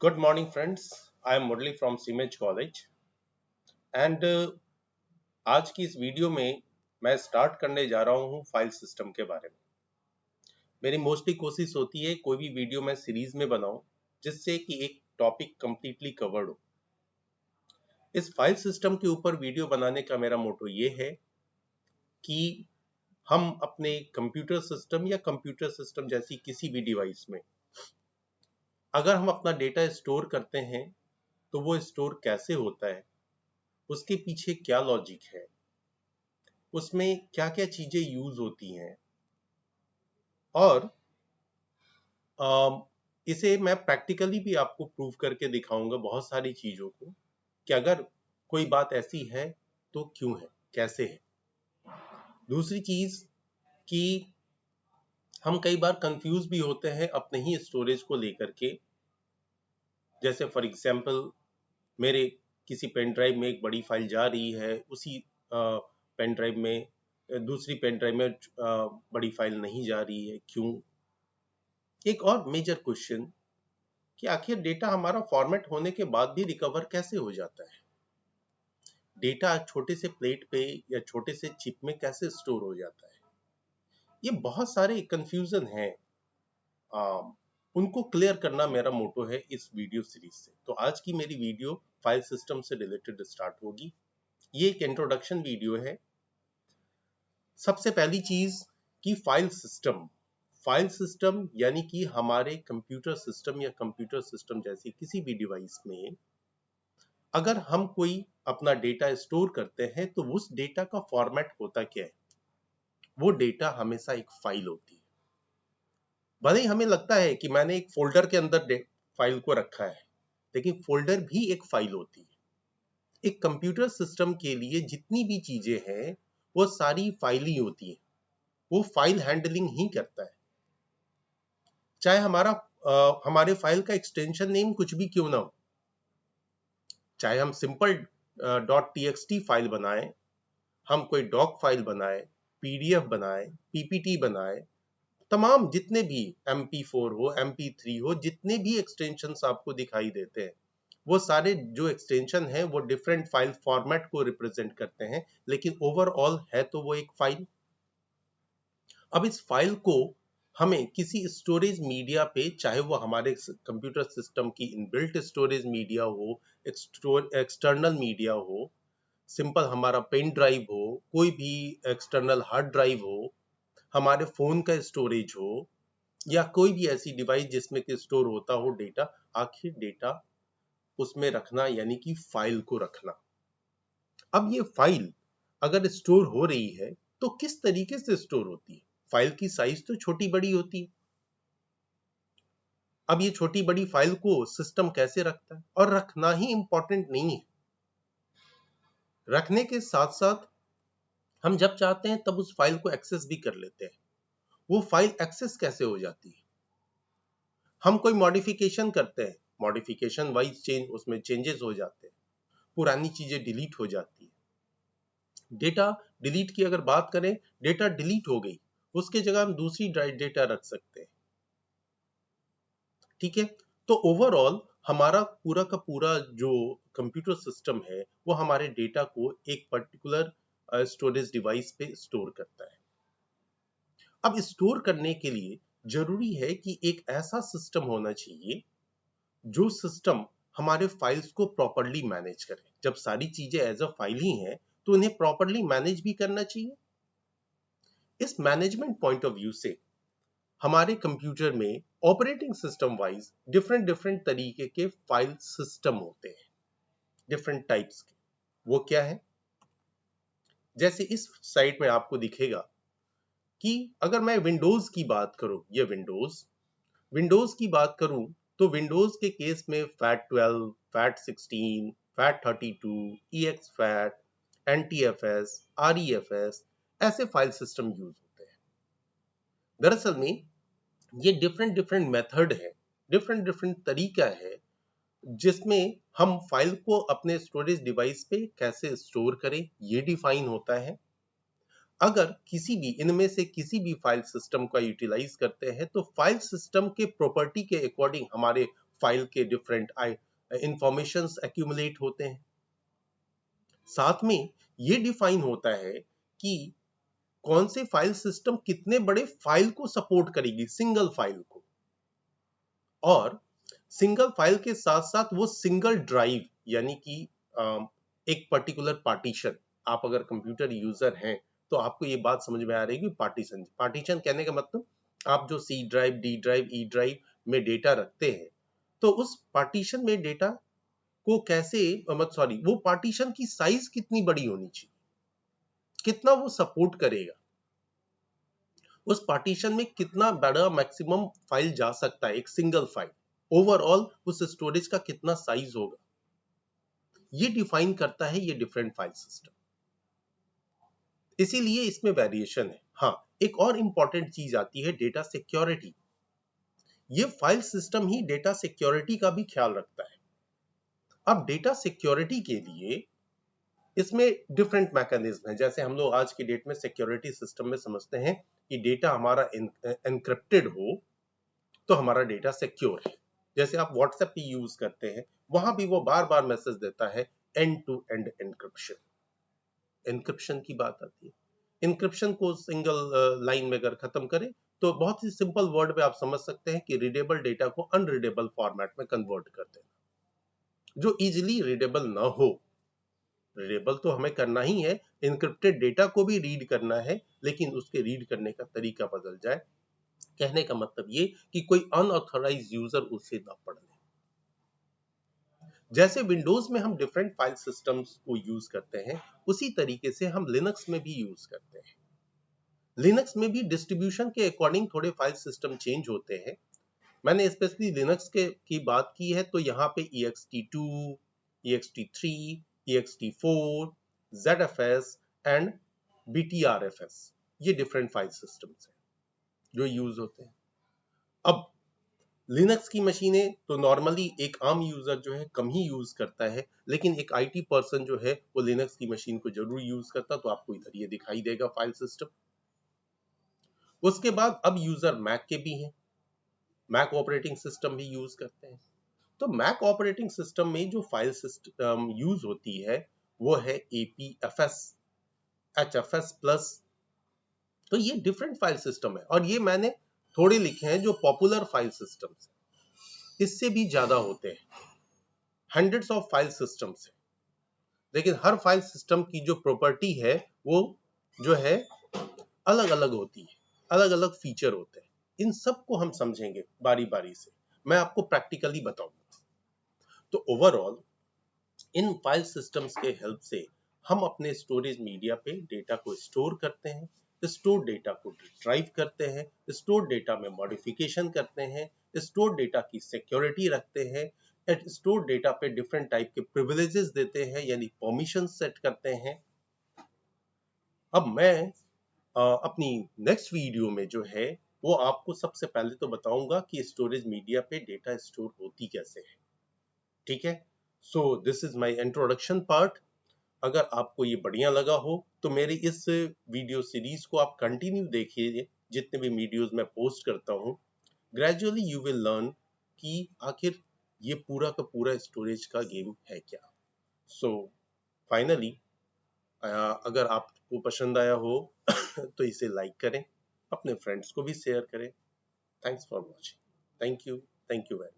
Good morning, friends. I am Murli from Simej College and आज की इस video में मैं स्टार्ट करने जा रहा हूँ फाइल सिस्टम के बारे में। मेरी मोस्टली कोशिश होती है कोई भी वीडियो मैं सीरीज में बनाऊं जिससे कि एक टॉपिक कंप्लीटली कवर्ड हो। इस फाइल सिस्टम के ऊपर वीडियो बनाने का मेरा मोटो ये है कि हम अपने कंप्यूटर सिस्टम या कंप्यूटर सिस्टम जैसी किसी भी डिवाइस में अगर हम अपना डेटा स्टोर करते हैं तो वो स्टोर कैसे होता है, उसके पीछे क्या लॉजिक है, उसमें क्या-क्या चीजें यूज होती हैं और अम, इसे मैं प्रैक्टिकली भी आपको प्रूव करके दिखाऊंगा बहुत सारी चीजों को कि अगर कोई बात ऐसी है तो क्यों है, कैसे है। दूसरी चीज कि हम कई बार कंफ्यूज भी होते हैं अपने ही स्टोरेज को लेकर के। जैसे फॉर एग्जांपल मेरे किसी पेन ड्राइव में एक बड़ी फाइल जा रही है, उसी पेन ड्राइव में दूसरी पेन ड्राइव में बड़ी फाइल नहीं जा रही है, क्यों। एक और मेजर क्वेश्चन कि आखिर डेटा हमारा फॉर्मेट होने के बाद भी रिकवर कैसे हो जाता है, डेटा छोटे से प्लेट पे या छोटे से चिप में कैसे स्टोर हो जाता है। ये बहुत सारे कंफ्यूजन हैं, उनको क्लियर करना मेरा मोटो है इस वीडियो सीरीज से। तो आज की मेरी वीडियो फाइल सिस्टम से रिलेटेड स्टार्ट होगी। ये एक इंट्रोडक्शन वीडियो है। सबसे पहली चीज कि फाइल सिस्टम यानी कि हमारे कंप्यूटर सिस्टम या कंप्यूटर सिस्टम जैसी किसी भी डिवाइस में अगर हम कोई अपना डेटा स्टोर करते हैं तो उस डेटा का फॉर्मेट होता क्या है। वो डेटा हमेशा एक फाइल होती है। भले ही हमें लगता है कि मैंने एक फोल्डर के अंदर फाइल को रखा है, लेकिन फोल्डर भी एक फाइल होती है। एक कंप्यूटर सिस्टम के लिए जितनी भी चीजें हैं वो सारी फाइल ही होती है। वो फाइल हैंडलिंग ही करता है, चाहे हमारे फाइल का एक्सटेंशन नेम कुछ भी क्यों ना हो। चाहे हम सिंपल डॉट टीएक्सटी फाइल बनाएं, हम कोई डॉक फाइल बनाएं, पीडीएफ बनाएं, पीपीटी बनाएं, तमाम जितने भी MP4 हो, MP3 हो, जितने भी एक्सटेंशंस आपको दिखाई देते हैं वो सारे जो एक्सटेंशन हैं वो डिफरेंट फाइल फॉर्मेट को रिप्रेजेंट करते हैं, लेकिन ओवरऑल है तो वो एक फाइल। अब इस फाइल को हमें किसी स्टोरेज मीडिया पे, चाहे वो हमारे कंप्यूटर सिस्टम की इनबिल्ट स्टोरेज मीडिया हो, एक्सटर्नल मीडिया हो, सिंपल हमारा पेन ड्राइव हो, कोई भी एक्सटर्नल हार्ड ड्राइव हो, हमारे फोन का स्टोरेज हो, या कोई भी ऐसी डिवाइस जिसमें कि स्टोर होता हो डेटा, आखिर डेटा उसमें रखना यानी कि फाइल को रखना। अब ये फाइल अगर स्टोर हो रही है तो किस तरीके से स्टोर होती है। फाइल की साइज तो छोटी बड़ी होती है। अब ये छोटी बड़ी फाइल को सिस्टम कैसे रखता है, और रखना ही इंपॉर्टेंट नहीं है। रखने के साथ साथ हम जब चाहते हैं तब उस फाइल को एक्सेस भी कर लेते हैं। वो फाइल एक्सेस कैसे हो जाती है। हम कोई मॉडिफिकेशन करते हैं, मॉडिफिकेशन वाइज उसमें चेंजेस हो जाते हैं, पुरानी चीजें डिलीट हो जाती है। डेटा डिलीट की अगर बात करें, डेटा डिलीट हो गई, उसके जगह हम दूसरी डेटा रख सकते हैं। ठीक है। तो ओवरऑल हमारा पूरा का पूरा जो कंप्यूटर सिस्टम है वो हमारे डेटा को एक पर्टिकुलर स्टोरेज डिवाइस पे स्टोर करता है। अब स्टोर करने के लिए जरूरी है कि एक ऐसा सिस्टम होना चाहिए जो सिस्टम हमारे फाइल्स को प्रॉपरली मैनेज करे। जब सारी चीजें एज अ फाइल ही हैं तो उन्हें प्रॉपरली मैनेज भी करना चाहिए। इस मैनेजमेंट पॉइंट ऑफ व्यू से हमारे कंप्यूटर में operating system wise different different तरीके के फाइल सिस्टम होते हैं, डिफरेंट टाइप्स के। वो क्या है, जैसे इस साइट में आपको दिखेगा कि अगर मैं विंडोज की बात करूं, ये विंडोज की बात करूं तो विंडोज के केस में FAT12, FAT16, FAT32, EXFAT, NTFS, REFS ऐसे फाइल सिस्टम यूज होते हैं। दरअसल में ये डिफरेंट डिफरेंट मेथड है, डिफरेंट डिफरेंट तरीका है जिसमें हम फाइल को अपने स्टोरेज डिवाइस पे कैसे स्टोर करें, ये डिफाइन होता है। अगर किसी भी इनमें से किसी भी फाइल सिस्टम का यूटिलाइज करते हैं तो फाइल सिस्टम के प्रॉपर्टी के अकॉर्डिंग हमारे फाइल के डिफरेंट इंफॉर्मेशंस एक्यूमुलेट होते हैं। साथ में ये डिफाइन होता है कि कौन से फाइल सिस्टम कितने बड़े फाइल को सपोर्ट करेगी, सिंगल फाइल को, और सिंगल फाइल के साथ साथ वो सिंगल ड्राइव, यानी कि एक पर्टिकुलर पार्टीशन। आप अगर कंप्यूटर यूजर हैं तो आपको ये बात समझ में आ रही है कि पार्टीशन कहने का मतलब आप जो C drive, D drive, E drive में डेटा रखते हैं, तो उस पार्टीशन में डेटा को कैसे वो पार्टीशन की साइज कितनी बड़ी होनी चाहिए, कितना वो सपोर्ट करेगा, उस पार्टीशन में कितना बड़ा मैक्सिमम फाइल जा सकता है, एक सिंगल फाइल, ओवरऑल उस स्टोरेज का कितना साइज होगा, ये डिफाइन करता है ये डिफरेंट फाइल सिस्टम। इसीलिए इसमें वेरिएशन है। हाँ, एक और इंपॉर्टेंट चीज आती है डेटा सिक्योरिटी। ये फाइल सिस्टम ही डेटा सिक्योरिटी का भी ख्याल रखता है। अब डेटा सिक्योरिटी के लिए इसमें डिफरेंट मैकेनिज्म है। जैसे हम लोग आज की डेट में सिक्योरिटी सिस्टम में समझते हैं कि डेटा हमारा एनक्रिप्टेड हो तो हमारा डेटा सिक्योर है। जैसे आप व्हाट्सएप भी यूज करते हैं, वहां भी वो बार बार मैसेज देता है end to end encryption. Encryption की बात आती है, एनक्रिप्शन को सिंगल लाइन में अगर खत्म करें तो बहुत ही सिंपल वर्ड में आप समझ सकते हैं कि रीडेबल डेटा को अनरीडेबल फॉर्मेट में कन्वर्ट कर देना, जो इजिली रीडेबल ना हो। रीडेबल तो हमें करना ही है, एनक्रिप्टेड डेटा को भी रीड करना है, लेकिन उसके रीड करने का तरीका बदल जाए। कहने का मतलब ये कि कोई अनऑथराइज्ड यूजर उसे ना पढ़ ले। जैसे विंडोज में हम डिफरेंट फाइल सिस्टम्स को यूज करते हैं, उसी तरीके से हम लिनक्स में भी यूज करते हैं। लिनक्स में भी डिस्ट्रीब्यूशन के अकॉर्डिंग थोड़े फाइल सिस्टम चेंज होते हैं। मैंने स्पेशली लिनक्स की बात की है, तो यहाँ पे ext2, ext3, ext4, zfs and btrfs, ये डिफरेंट फाइल सिस्टम्स हैं जो यूज होते हैं। अब लिनक्स की मशीनें तो नॉर्मली एक आम यूजर जो है कम ही यूज करता है, लेकिन एक आईटी पर्सन जो है वो लिनक्स की मशीन को जरूर यूज करता, तो आपको इधर ये दिखाई देगा फाइल सिस्टम। उसके बाद अब यूजर मैक के भी हैं, मैक ऑपरेटिंग सिस्टम भी यूज करते हैं। तो मैक ऑपरेटिंग सिस्टम में जो फाइल सिस्टम यूज होती है वो है एपीएफएस, एचएफएस प्लस। तो ये डिफरेंट फाइल सिस्टम है, और ये मैंने थोड़े लिखे हैं जो पॉपुलर फाइल सिस्टम्स, इससे भी ज्यादा होते हैं, हंड्रेड्स ऑफ फाइल सिस्टम्स है। लेकिन हर फाइल सिस्टम की जो प्रॉपर्टी है वो जो है अलग अलग होती है, अलग अलग फीचर होते हैं। इन सब को हम समझेंगे बारी बारी से, मैं आपको प्रैक्टिकली बताऊंगा। तो ओवरऑल इन फाइल सिस्टम्स के हेल्प से हम अपने स्टोरेज मीडिया पे डेटा को स्टोर करते हैं, स्टोर डेटा को ड्राइव करते हैं, स्टोर डेटा में मॉडिफिकेशन करते हैं, स्टोर डेटा की सिक्योरिटी रखते हैं, स्टोर डेटा पे डिफरेंट टाइप के प्रिविलेजेस देते हैं, यानी परमिशन सेट करते हैं। अब मैं अपनी नेक्स्ट वीडियो में जो है वो आपको सबसे पहले तो बताऊंगा कि स्टोरेज मीडिया पे डेटा स्टोर होती कैसे है। ठीक है, so this is my introduction part. अगर आपको ये बढ़िया लगा हो तो मेरी इस वीडियो सीरीज को आप कंटिन्यू देखिए, जितने भी वीडियोस मैं पोस्ट करता हूँ। ग्रेजुअली यू विल लर्न कि आखिर ये पूरा का पूरा स्टोरेज का गेम है क्या। सो फाइनली अगर आपको पसंद आया हो तो इसे लाइक करें, अपने फ्रेंड्स को भी शेयर करें। Thanks for watching. Thank you very